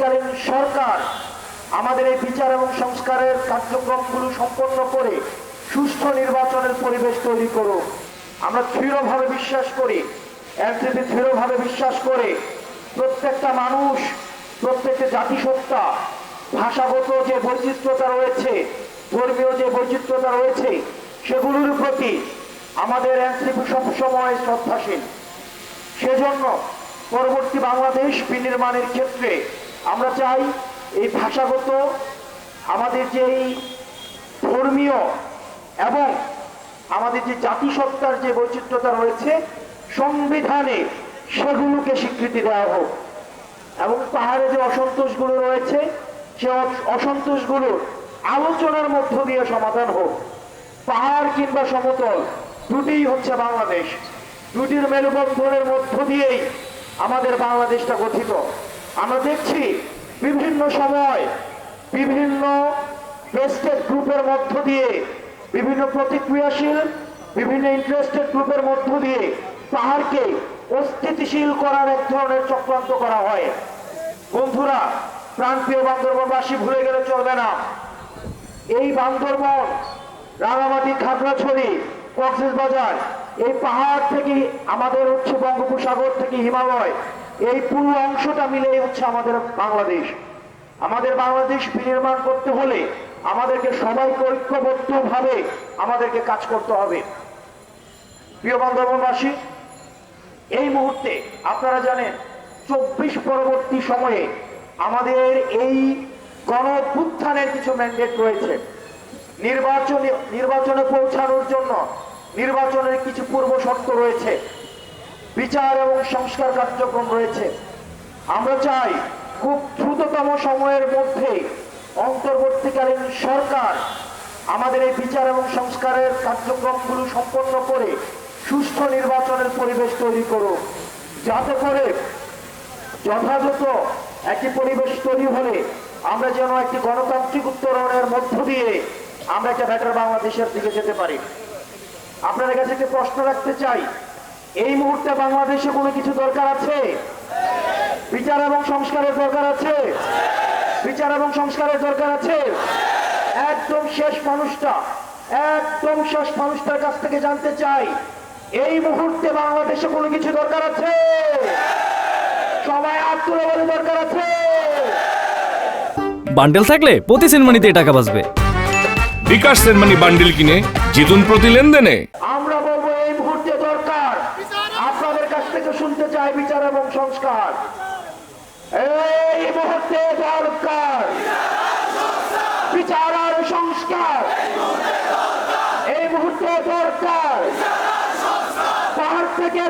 পরবর্তীকালীন সরকার আমাদের এই বিচার এবং সংস্কারের কার্যক্রমগুলো সম্পন্ন করে সুষ্ঠু নির্বাচনের পরিবেশ তৈরি করুক। আমরা দৃঢ়ভাবে বিশ্বাস করি, এনসিপি দৃঢ়ভাবে বিশ্বাস করে প্রত্যেকটা মানুষ, প্রত্যেকটা জাতিসত্তা, ভাষাগত যে বৈচিত্র্যতা রয়েছে, ধর্মীয় যে বৈচিত্র্যতা রয়েছে, সেগুলোর প্রতি আমাদের এনসিপি সবসময় শ্রদ্ধাশীল। সেজন্য পরবর্তী বাংলাদেশ বিনির্মাণের ক্ষেত্রে আমরা চাই এই ভাষাগত, আমাদের যে ধর্মীয় এবং আমাদের যে জাতিসত্তার যে বৈচিত্র্যতা রয়েছে সংবিধানে সেগুলোকে স্বীকৃতি দেওয়া হোক এবং পাহাড়ে যে অসন্তোষগুলো রয়েছে সে অসন্তোষগুলোর আলোচনার মধ্য দিয়ে সমাধান হোক। পাহাড় কিংবা সমতল দুটিই হচ্ছে বাংলাদেশ, দুটির মেলবন্ধনের মধ্য দিয়েই আমাদের বাংলাদেশটা গঠিত। আমরা দেখছি বিভিন্ন সময় বিভিন্ন ভেস্টেড গ্রুপের মধ্য দিয়ে, বিভিন্ন প্রতিক্রিয়াশীল, বিভিন্ন ইন্টারেস্টেড গ্রুপের মধ্য দিয়ে পাহাড়কে অস্থিতিশীল করার এক ধরনের চক্রান্ত করা হয়। বন্ধুরা, প্রাণপ্রিয় বান্দরবনবাসী, ভুলে গেলে চলবে না, এই বান্দরবন, রাঙামাটি, খাগড়াছড়ি, কক্সবাজার, এই পাহাড় থেকে আমাদের হচ্ছে বঙ্গোপসাগর থেকে হিমালয়, এই পুরো অংশটা মিলেই হচ্ছে আমাদের বাংলাদেশ। আমাদের বাংলাদেশ বিনির্মাণ করতে হলে আমাদেরকে সবাইকে ঐক্যবদ্ধভাবে আমাদেরকে কাজ করতে হবে। প্রিয় বান্দরবনবাসী, এই মুহূর্তে আপনারা জানেন 24 পরবর্তী সময়ে আমাদের এই গণঅভ্যুত্থানের কিছু ম্যান্ডেট রয়েছে। নির্বাচনে পৌঁছানোর জন্য নির্বাচনের কিছু পূর্ব শর্ত রয়েছে, বিচার এবং সংস্কার কার্যক্রম রয়েছে। আমরা চাই খুব দ্রুততম সময়ের মধ্যে অন্তর্বর্তীকালীন সরকার আমাদের এই বিচার এবং সংস্কারের কার্যক্রমগুলো সম্পন্ন করে সুষ্ঠু নির্বাচনের পরিবেশ তৈরি করুক, যাতে করে যথাযথ একটি পরিবেশ তৈরি হলে আমরা যেন একটি গণতান্ত্রিক উত্তরণের মধ্য দিয়ে আমরা একটা বেটার বাংলাদেশের দিকে যেতে পারি। আপনাদের কাছে একটি প্রশ্ন রাখতে চাই, এই মুহূর্তে বাংলাদেশে কোনো কিছু দরকার আছে? বিচার এবং সংস্কারের দরকার আছে? বিচার এবং সংস্কারের দরকার আছে? একদম শেষ মানুষটার কাছ থেকে জানতে চাই, এই মুহূর্তে বাংলাদেশে কোনো কিছু দরকার আছে? সবাই হাত তুলে বলে দরকার আছে। বান্ডেল থাকলে প্রতি সেনমানিতে টাকা বাঁচবে। বিকাশ সেনমানি বান্ডেল কিনে জিতুন প্রতি লেনদেনে। আমরা বলবো এই মুহূর্তে দরকার, আপনাদের কাছ থেকে শুনতে চাই বিচার এবং সংস্কার। এই মুহূর্তে দরকার বিচার আর সংস্কার, এই মুহূর্তে দরকার পাহাড় থেকে